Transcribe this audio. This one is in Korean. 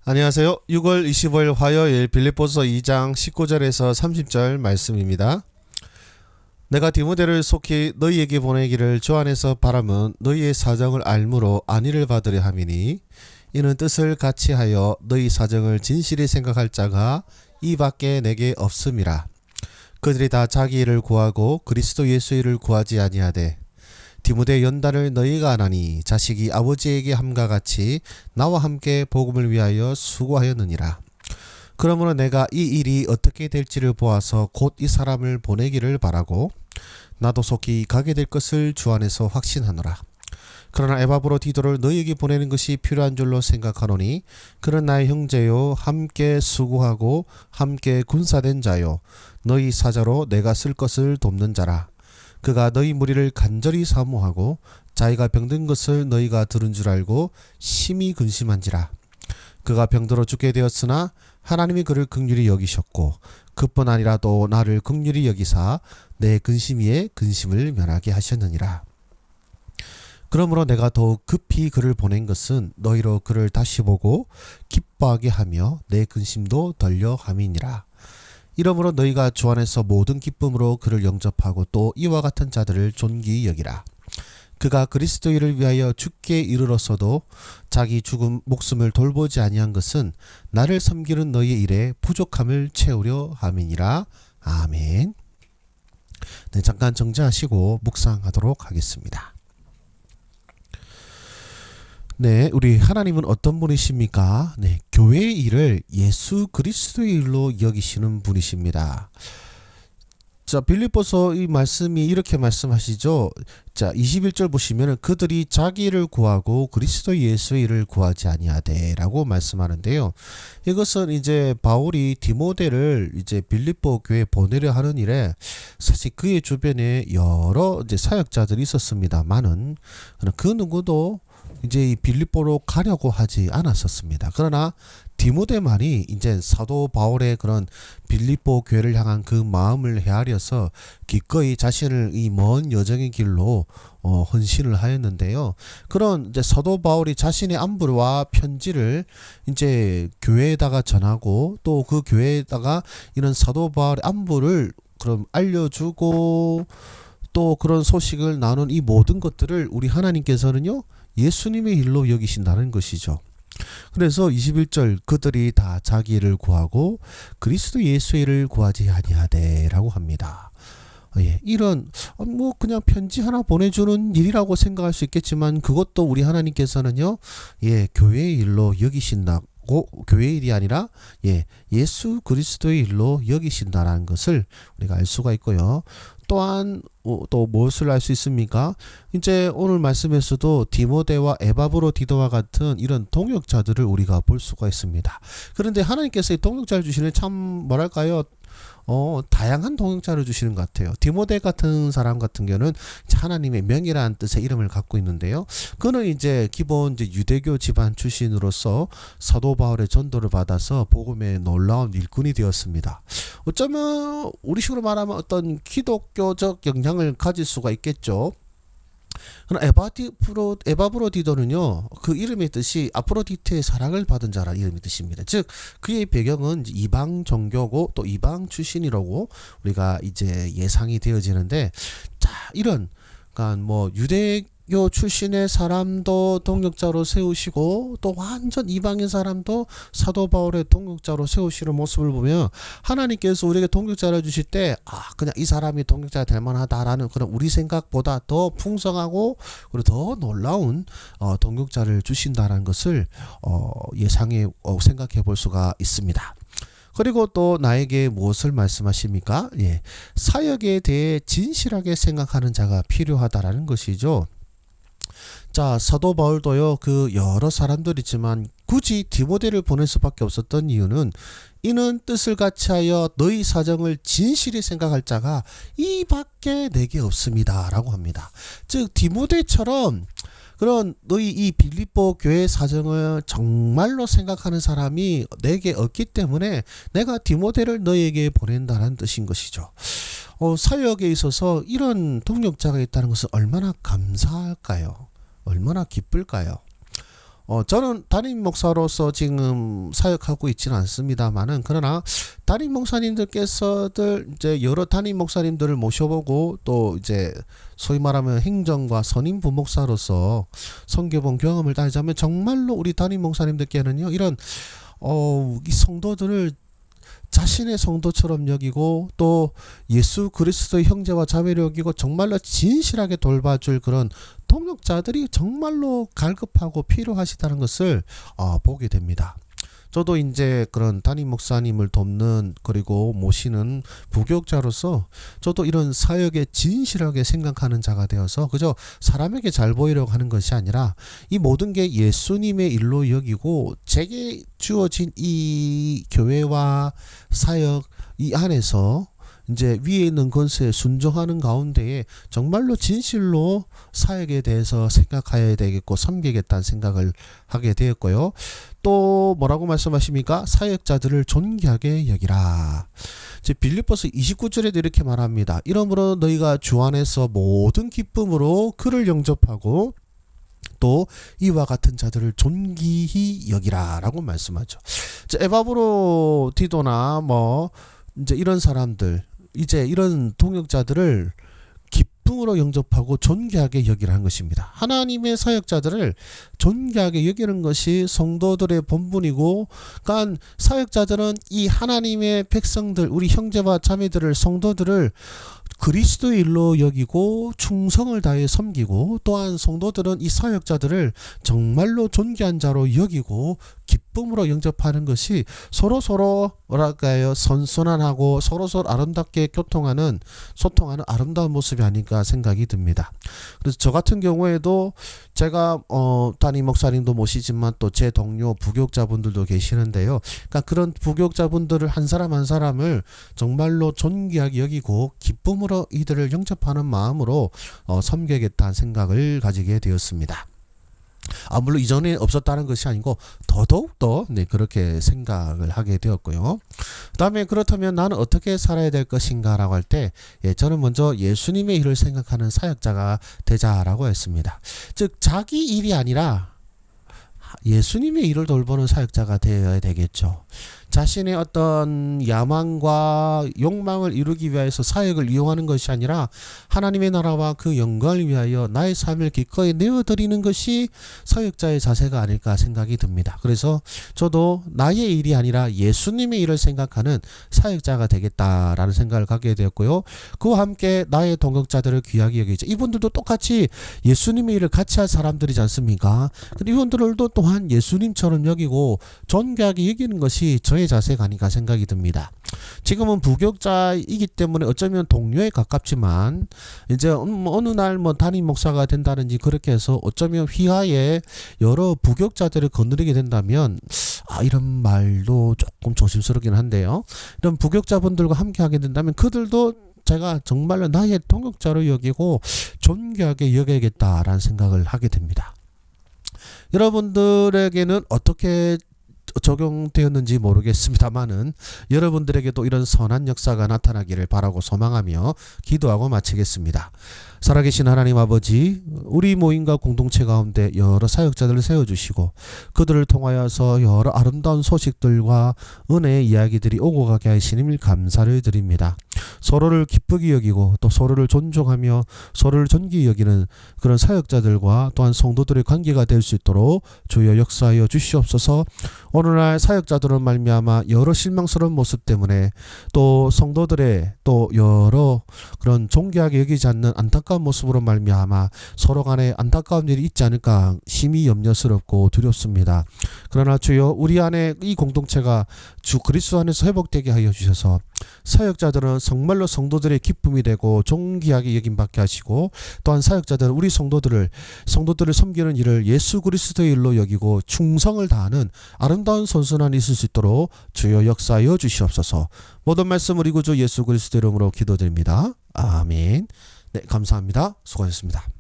안녕하세요. 6월 25일 화요일 빌립보서 2장 19절에서 30절 말씀입니다. 내가 디모데를 속히 너희에게 보내기를 주 안에서 바람은 너희의 사정을 알므로 안위를 받으려 함이니 이는 뜻을 같이 하여 너희 사정을 진실히 생각할 자가 이 밖에 내게 없음이라. 그들이 다 자기 일을 구하고 그리스도 예수 일을 구하지 아니하되 디모데 연단을 너희가 안 하니 자식이 아버지에게 함과 같이 나와 함께 복음을 위하여 수고하였느니라. 그러므로 내가 이 일이 어떻게 될지를 보아서 곧 이 사람을 보내기를 바라고 나도 속히 가게 될 것을 주 안에서 확신하노라. 그러나 에바브로 디도를 너희에게 보내는 것이 필요한 줄로 생각하노니 그는 나의 형제요 함께 수고하고 함께 군사된 자요 너희 사자로 내가 쓸 것을 돕는 자라. 그가 너희 무리를 간절히 사모하고 자기가 병든 것을 너희가 들은 줄 알고 심히 근심한지라. 그가 병들어 죽게 되었으나 하나님이 그를 긍휼히 여기셨고 그뿐 아니라 또 나를 긍휼히 여기사 내 근심 위에 근심을 면하게 하셨느니라. 그러므로 내가 더욱 급히 그를 보낸 것은 너희로 그를 다시 보고 기뻐하게 하며 내 근심도 덜려 함이니라. 이러므로 너희가 주 안에서 모든 기쁨으로 그를 영접하고 또 이와 같은 자들을 존귀히 여기라. 그가 그리스도 일을 위하여 죽게 이르렀어도 자기 죽음 목숨을 돌보지 아니한 것은 나를 섬기는 너희의 일에 부족함을 채우려 함이니라. 아멘. 네, 잠깐 정지하시고 묵상하도록 하겠습니다. 네, 우리 하나님은 어떤 분이십니까? 네, 교회의 일을 예수 그리스도의 일로 여기시는 분이십니다. 자, 빌립보서 이 말씀이 이렇게 말씀하시죠. 자, 21절 보시면 그들이 자기 일을 구하고 그리스도 예수의 일을 구하지 아니하되라고 말씀하는데요. 이것은 이제 바울이 디모데를 이제 빌립보 교회에 보내려 하는 일에 사실 그의 주변에 여러 이제 사역자들이 있었습니다만은 그 누구도 이제 이 빌립보로 가려고 하지 않았었습니다. 그러나 디모데만이 이제 사도 바울의 그런 빌립보 교회를 향한 그 마음을 헤아려서 기꺼이 자신을 이 먼 여정의 길로 헌신을 하였는데요. 그런 이제 사도 바울이 자신의 안부와 편지를 이제 교회에다가 전하고 또 그 교회에다가 이런 사도 바울의 안부를 그럼 알려주고 또 그런 소식을 나눈 이 모든 것들을 우리 하나님께서는요 예수님의 일로 여기신다는 것이죠. 그래서 21절 그들이 다 자기 일을 구하고 그리스도 예수의 일을 구하지 아니하되라고 합니다. 예, 이런 뭐 그냥 편지 하나 보내주는 일이라고 생각할 수 있겠지만 그것도 우리 하나님께서는요 교회의 일로 여기신다고 교회의 일이 아니라 예수 그리스도의 일로 여기신다라는 것을 우리가 알 수가 있고요. 또한 또 무엇을 알 수 있습니까? 이제 오늘 말씀에서도 디모데와 에바브로 디도와 같은 이런 동역자들을 우리가 볼 수가 있습니다. 그런데 하나님께서 이 동역자를 주시는 참 뭐랄까요? 다양한 동역자를 주시는 것 같아요. 디모데 같은 사람 같은 경우는 하나님의 명이라는 뜻의 이름을 갖고 있는데요. 그는 이제 기본 이제 유대교 집안 출신으로서 사도 바울의 전도를 받아서 복음의 놀라운 일꾼이 되었습니다. 어쩌면 우리식으로 말하면 어떤 기독교적 영향을 가질 수가 있겠죠. 그러나 에바브로디도는요 그 이름의 뜻이 아프로디테의 사랑을 받은 자라는 이름의 뜻입니다. 즉 그의 배경은 이방 종교고 또 이방 출신이라고 우리가 이제 예상이 되어지는데 자 이런 그러니까 뭐 유대교 출신의 사람도 동역자로 세우시고 또 완전 이방인 사람도 사도 바울의 동역자로 세우시는 모습을 보면 하나님께서 우리에게 동역자를 주실 때 그냥 이 사람이 동역자가 될 만하다라는 그런 우리 생각보다 더 풍성하고 그리고 더 놀라운 동역자를 주신다라는 것을 예상해 생각해 볼 수가 있습니다. 그리고 또 나에게 무엇을 말씀하십니까? 사역에 대해 진실하게 생각하는 자가 필요하다라는 것이죠. 자, 사도 바울도요, 그 여러 사람들 있지만 굳이 디모데를 보낼 수밖에 없었던 이유는 이는 뜻을 같이 하여 너희 사정을 진실히 생각할 자가 이 밖에 내게 없습니다. 라고 합니다. 즉, 디모데처럼 그런 너희 이 빌립보 교회 사정을 정말로 생각하는 사람이 내게 없기 때문에 내가 디모데를 너희에게 보낸다는 뜻인 것이죠. 사역에 있어서 이런 동역자가 있다는 것은 얼마나 감사할까요? 얼마나 기쁠까요? 저는 담임 목사로서 지금 사역하고 있지는 않습니다만은, 그러나 담임 목사님들께서들 이제 여러 담임 목사님들을 모셔보고 또 이제 소위 말하면 행정과 선임 부목사로서 섬겨본 경험을 따지자면, 정말로 우리 담임 목사님들께는요, 이런 이 성도들을 자신의 성도처럼 여기고 또 예수 그리스도의 형제와 자매를 여기고 정말로 진실하게 돌봐줄 그런 동역자들이 정말로 갈급하고 필요하시다는 것을 보게 됩니다. 저도 이제 그런 담임 목사님을 돕는 그리고 모시는 부교육자로서 저도 이런 사역에 진실하게 생각하는 자가 되어서 그저 사람에게 잘 보이려고 하는 것이 아니라 이 모든 게 예수님의 일로 여기고 제게 주어진 이 교회와 사역 이 안에서 이제 위에 있는 권세에 순종하는 가운데에 정말로 진실로 사역에 대해서 생각해야 되겠고 섬기겠다는 생각을 하게 되었고요. 또 뭐라고 말씀하십니까? 사역자들을 존귀하게 여기라. 빌립보서 29절에도 이렇게 말합니다. 이러므로 너희가 주 안에서 모든 기쁨으로 그를 영접하고 또 이와 같은 자들을 존귀히 여기라 라고 말씀하죠. 에바브로 디도나 뭐 이제 이런 사람들, 이제 이런 동역자들을 기쁨으로 영접하고 존귀하게 여기라는 것입니다. 하나님의 사역자들을 존귀하게 여기는 것이 성도들의 본분이고, 그러니까 사역자들은 이 하나님의 백성들, 우리 형제와 자매들을, 성도들을 그리스도의 일로 여기고 충성을 다해 섬기고, 또한 성도들은 이 사역자들을 정말로 존귀한 자로 여기고 기쁨으로 영접하는 것이 서로 뭐랄까요, 선선하고 서로 아름답게 소통하는 아름다운 모습이 아닐까 생각이 듭니다. 그래서 저 같은 경우에도 제가 담임 목사님도 모시지만 또 제 동료 부교육자분들도 계시는데요. 그러니까 그런 부교육자분들을 한 사람 한 사람을 정말로 존귀하게 여기고 기쁨으로 이들을 영접하는 마음으로 섬기겠다는 생각을 가지게 되었습니다. 물론 이전에 없었다는 것이 아니고 더더욱더 그렇게 생각을 하게 되었고요. 그 다음에 그렇다면 나는 어떻게 살아야 될 것인가 라고 할 때, 저는 먼저 예수님의 일을 생각하는 사역자가 되자라고 했습니다. 즉 자기 일이 아니라 예수님의 일을 돌보는 사역자가 되어야 되겠죠. 자신의 어떤 야망과 욕망을 이루기 위해서 사역을 이용하는 것이 아니라 하나님의 나라와 그 영광을 위하여 나의 삶을 기꺼이 내어드리는 것이 사역자의 자세가 아닐까 생각이 듭니다. 그래서 저도 나의 일이 아니라 예수님의 일을 생각하는 사역자가 되겠다라는 생각을 갖게 되었고요. 그와 함께 나의 동역자들을 귀하게 여기죠. 이분들도 똑같이 예수님의 일을 같이 할 사람들이지 않습니까? 이분들도 또한 예수님처럼 여기고 존귀하게 여기는 것이 저의 자세가 아닌가 생각이 듭니다. 지금은 부교육자이기 때문에 어쩌면 동료에 가깝지만, 이제 어느 날 담임 목사가 된다든지 그렇게 해서 어쩌면 휘하에 여러 부교육자들을 거느리게 된다면, 이런 말도 조금 조심스럽긴 한데요. 이런 부교육자분들과 함께 하게 된다면 그들도 제가 정말로 나의 동역자로 여기고 존귀하게 여겨야겠다라는 생각을 하게 됩니다. 여러분들에게는 어떻게 적용되었는지 모르겠습니다만은 여러분들에게도 이런 선한 역사가 나타나기를 바라고 소망하며 기도하고 마치겠습니다. 살아계신 하나님 아버지, 우리 모임과 공동체 가운데 여러 사역자들을 세워주시고 그들을 통하여서 여러 아름다운 소식들과 은혜의 이야기들이 오고 가게 하시니 감사를 드립니다. 서로를 기쁘게 여기고 또 서로를 존중하며 서로를 존귀히 여기는 그런 사역자들과 또한 성도들의 관계가 될 수 있도록 주여 역사하여 주시옵소서. 오늘날 사역자들은 말미암아 여러 실망스러운 모습 때문에 또 성도들의 또 여러 그런 존귀하게 여기지 않는 안타까운 모습으로 말미암아 서로 간에 안타까운 일이 있지 않을까 심히 염려스럽고 두렵습니다. 그러나 주여 우리 안에 이 공동체가 주 그리스도 안에서 회복되게 하여 주셔서 사역자들은 정말로 성도들의 기쁨이 되고 존귀하게 여김받게 하시고, 또한 사역자들은 우리 성도들을 섬기는 일을 예수 그리스도의 일로 여기고 충성을 다하는 아름다운 선순환이 있을 수 있도록 주여 역사하여 주시옵소서. 모든 말씀 우리 구주 예수 그리스도 이름으로 기도드립니다. 아멘. 네, 감사합니다. 수고하셨습니다.